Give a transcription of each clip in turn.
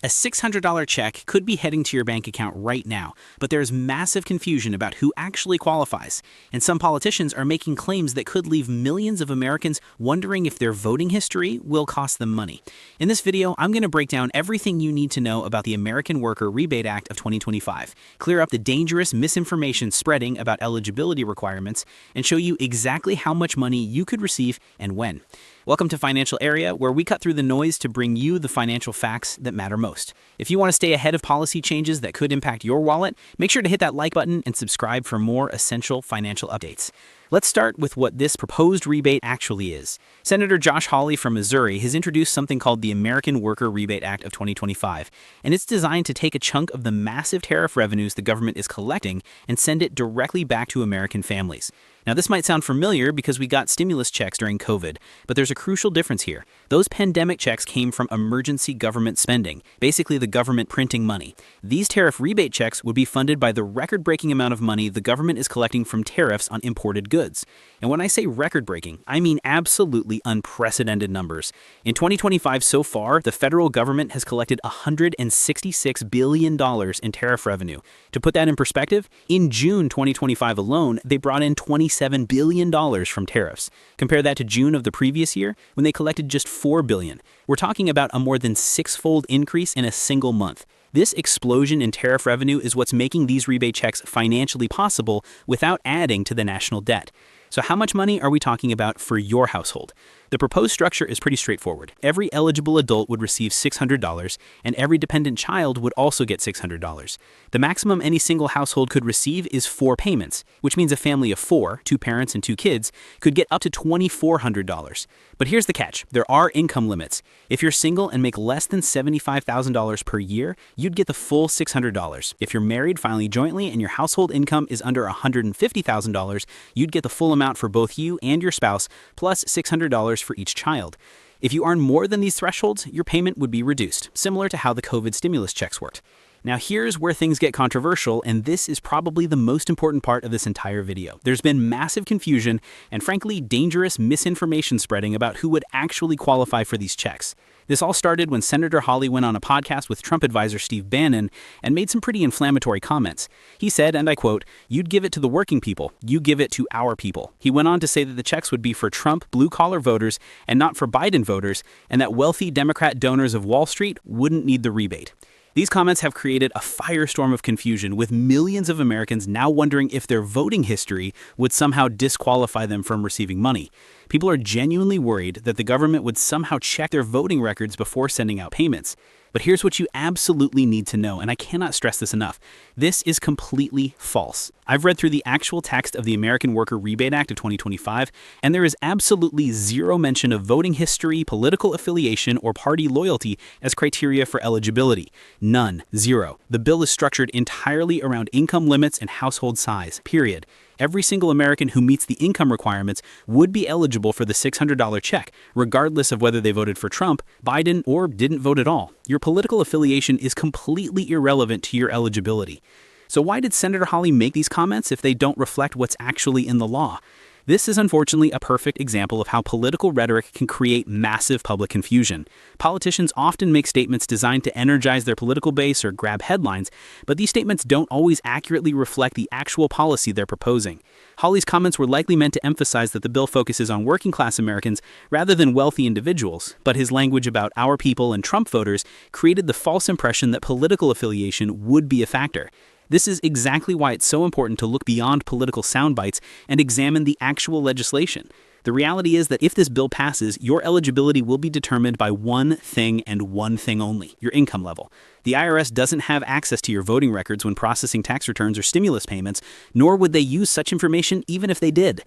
A $600 check could be heading to your bank account right now, but there's massive confusion about who actually qualifies, and some politicians are making claims that could leave millions of Americans wondering if their voting history will cost them money. In this video, I'm going to break down everything you need to know about the American Worker Rebate Act of 2025, clear up the dangerous misinformation spreading about eligibility requirements, and show you exactly how much money you could receive and when. Welcome to Financial Area, where we cut through the noise to bring you the financial facts that matter most. If you want to stay ahead of policy changes that could impact your wallet, make sure to hit that like button and subscribe for more essential financial updates. Let's start with what this proposed rebate actually is. Senator Josh Hawley from Missouri has introduced something called the American Worker Rebate Act of 2025, and it's designed to take a chunk of the massive tariff revenues the government is collecting and send it directly back to American families. Now, this might sound familiar because we got stimulus checks during COVID, but there's a crucial difference here. Those pandemic checks came from emergency government spending, basically the government printing money. These tariff rebate checks would be funded by the record-breaking amount of money the government is collecting from tariffs on imported goods. And when I say record-breaking, I mean absolutely unprecedented numbers. In 2025 so far, the federal government has collected $166 billion in tariff revenue. To put that in perspective, in June 2025 alone, they brought in $27 billion from tariffs. Compare that to June of the previous year, when they collected just $4 billion. We're talking about a more than six-fold increase in a single month. This explosion in tariff revenue is what's making these rebate checks financially possible without adding to the national debt. So how much money are we talking about for your household? The proposed structure is pretty straightforward. Every eligible adult would receive $600, and every dependent child would also get $600. The maximum any single household could receive is 4 payments, which means a family of 4, 2 parents and 2 kids, could get up to $2,400. But here's the catch. There are income limits. If you're single and make less than $75,000 per year, you'd get the full $600. If you're married filing jointly and your household income is under $150,000, you'd get the full amount for both you and your spouse, plus $600 for each child. If you earn more than these thresholds, your payment would be reduced, similar to how the COVID stimulus checks worked. Now here's where things get controversial, and this is probably the most important part of this entire video. There's been massive confusion and frankly dangerous misinformation spreading about who would actually qualify for these checks. This all started when Senator Hawley went on a podcast with Trump advisor Steve Bannon and made some pretty inflammatory comments. He said, and I quote, "You'd give it to the working people. You give it to our people." He went on to say that the checks would be for Trump blue-collar voters and not for Biden voters, and that wealthy Democrat donors of Wall Street wouldn't need the rebate. These comments have created a firestorm of confusion, with millions of Americans now wondering if their voting history would somehow disqualify them from receiving money. People are genuinely worried that the government would somehow check their voting records before sending out payments. But here's what you absolutely need to know, and I cannot stress this enough. This is completely false. I've read through the actual text of the American Worker Rebate Act of 2025, and there is absolutely zero mention of voting history, political affiliation, or party loyalty as criteria for eligibility. None. Zero. The bill is structured entirely around income limits and household size, period. Every single American who meets the income requirements would be eligible for the $600 check, regardless of whether they voted for Trump, Biden, or didn't vote at all. Your political affiliation is completely irrelevant to your eligibility. So why did Senator Hawley make these comments if they don't reflect what's actually in the law? This is unfortunately a perfect example of how political rhetoric can create massive public confusion. Politicians often make statements designed to energize their political base or grab headlines, but these statements don't always accurately reflect the actual policy they're proposing. Hawley's comments were likely meant to emphasize that the bill focuses on working-class Americans rather than wealthy individuals, but his language about our people and Trump voters created the false impression that political affiliation would be a factor. This is exactly why it's so important to look beyond political sound bites and examine the actual legislation. The reality is that if this bill passes, your eligibility will be determined by one thing and one thing only: your income level. The IRS doesn't have access to your voting records when processing tax returns or stimulus payments, nor would they use such information even if they did.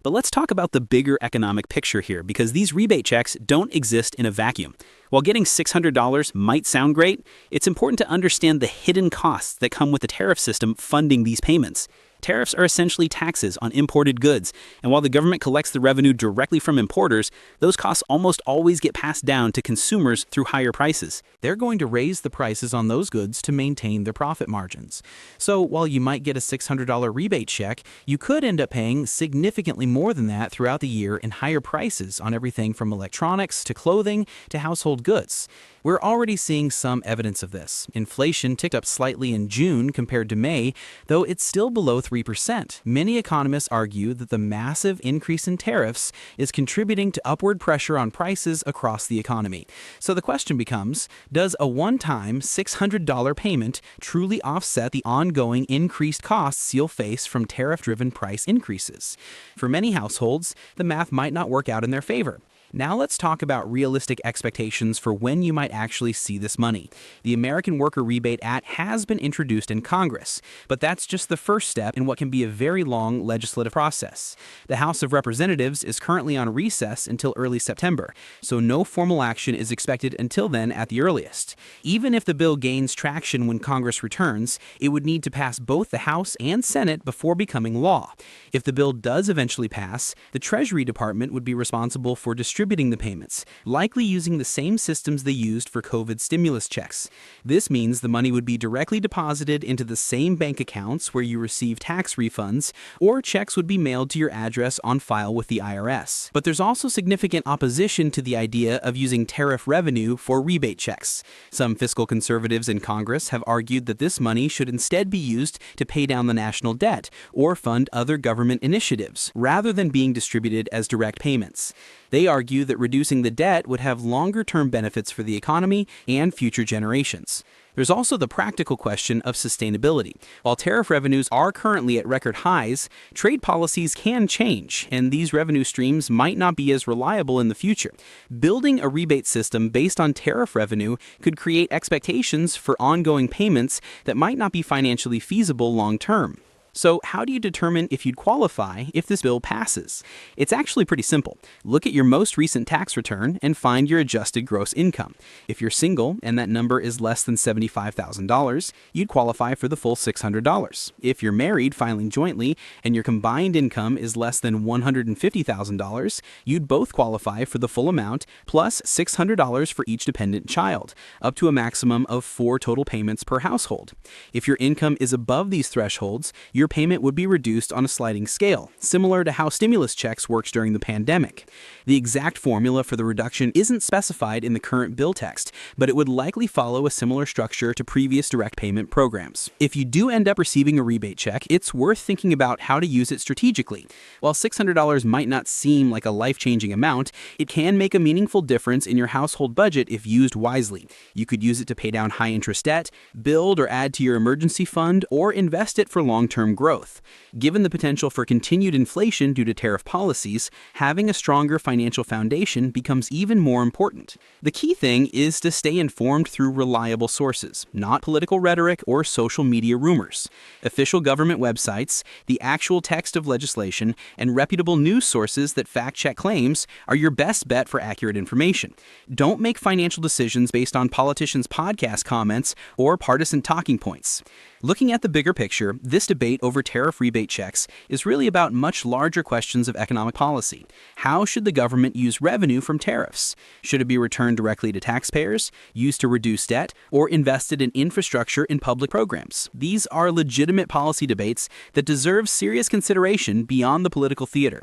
But let's talk about the bigger economic picture here, because these rebate checks don't exist in a vacuum. While getting $600 might sound great, it's important to understand the hidden costs that come with the tariff system funding these payments. Tariffs are essentially taxes on imported goods, and while the government collects the revenue directly from importers, those costs almost always get passed down to consumers through higher prices. They're going to raise the prices on those goods to maintain their profit margins. So while you might get a $600 rebate check, you could end up paying significantly more than that throughout the year in higher prices on everything from electronics to clothing to household goods. We're already seeing some evidence of this. Inflation ticked up slightly in June compared to May, though it's still below 3%. Many economists argue that the massive increase in tariffs is contributing to upward pressure on prices across the economy. So the question becomes, does a one-time $600 payment truly offset the ongoing increased costs you'll face from tariff-driven price increases? For many households, the math might not work out in their favor. Now let's talk about realistic expectations for when you might actually see this money. The American Worker Rebate Act has been introduced in Congress, but that's just the first step in what can be a very long legislative process. The House of Representatives is currently on recess until early September, so no formal action is expected until then at the earliest. Even if the bill gains traction when Congress returns, it would need to pass both the House and Senate before becoming law. If the bill does eventually pass, the Treasury Department would be responsible for distributing the payments, likely using the same systems they used for COVID stimulus checks. This means the money would be directly deposited into the same bank accounts where you receive tax refunds, or checks would be mailed to your address on file with the IRS. But there's also significant opposition to the idea of using tariff revenue for rebate checks. Some fiscal conservatives in Congress have argued that this money should instead be used to pay down the national debt or fund other government initiatives, rather than being distributed as direct payments. They argue that reducing the debt would have longer-term benefits for the economy and future generations. There's also the practical question of sustainability. While tariff revenues are currently at record highs, trade policies can change, and these revenue streams might not be as reliable in the future. Building a rebate system based on tariff revenue could create expectations for ongoing payments that might not be financially feasible long-term. So how do you determine if you'd qualify if this bill passes? It's actually pretty simple. Look at your most recent tax return and find your adjusted gross income. If you're single and that number is less than $75,000, you'd qualify for the full $600. If you're married filing jointly and your combined income is less than $150,000, you'd both qualify for the full amount plus $600 for each dependent child, up to a maximum of 4 total payments per household. If your income is above these thresholds, your payment would be reduced on a sliding scale, similar to how stimulus checks worked during the pandemic. The exact formula for the reduction isn't specified in the current bill text, but it would likely follow a similar structure to previous direct payment programs. If you do end up receiving a rebate check, it's worth thinking about how to use it strategically. While $600 might not seem like a life-changing amount, it can make a meaningful difference in your household budget if used wisely. You could use it to pay down high-interest debt, build or add to your emergency fund, or invest it for long-term growth. Given the potential for continued inflation due to tariff policies, having a stronger financial foundation becomes even more important. The key thing is to stay informed through reliable sources, not political rhetoric or social media rumors. Official government websites, the actual text of legislation, and reputable news sources that fact-check claims are your best bet for accurate information. Don't make financial decisions based on politicians' podcast comments or partisan talking points. Looking at the bigger picture, this debate over tariff rebate checks is really about much larger questions of economic policy. How should the government use revenue from tariffs? Should it be returned directly to taxpayers, used to reduce debt, or invested in infrastructure and public programs? These are legitimate policy debates that deserve serious consideration beyond the political theater.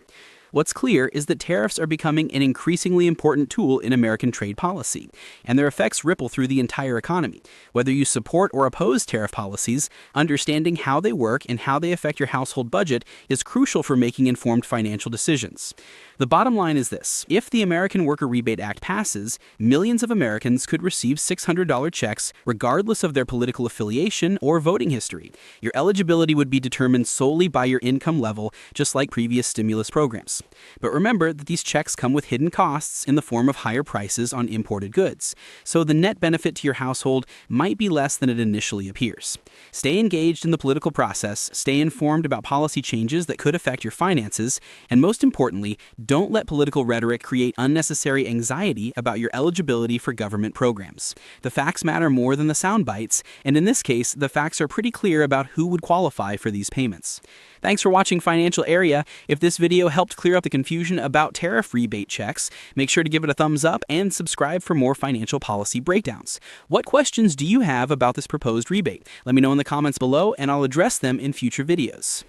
What's clear is that tariffs are becoming an increasingly important tool in American trade policy, and their effects ripple through the entire economy. Whether you support or oppose tariff policies, understanding how they work and how they affect your household budget is crucial for making informed financial decisions. The bottom line is this: if the American Worker Rebate Act passes, millions of Americans could receive $600 checks regardless of their political affiliation or voting history. Your eligibility would be determined solely by your income level, just like previous stimulus programs. bills. But remember that these checks come with hidden costs in the form of higher prices on imported goods, so the net benefit to your household might be less than it initially appears. Stay engaged in the political process, stay informed about policy changes that could affect your finances, and most importantly, don't let political rhetoric create unnecessary anxiety about your eligibility for government programs. The facts matter more than the sound bites, and in this case, the facts are pretty clear about who would qualify for these payments. Thanks for watching Financial Area. If this video helped clear up the confusion about tariff rebate checks, make sure to give it a thumbs up and subscribe for more financial policy breakdowns. What questions do you have about this proposed rebate? Let me know in the comments below and I'll address them in future videos.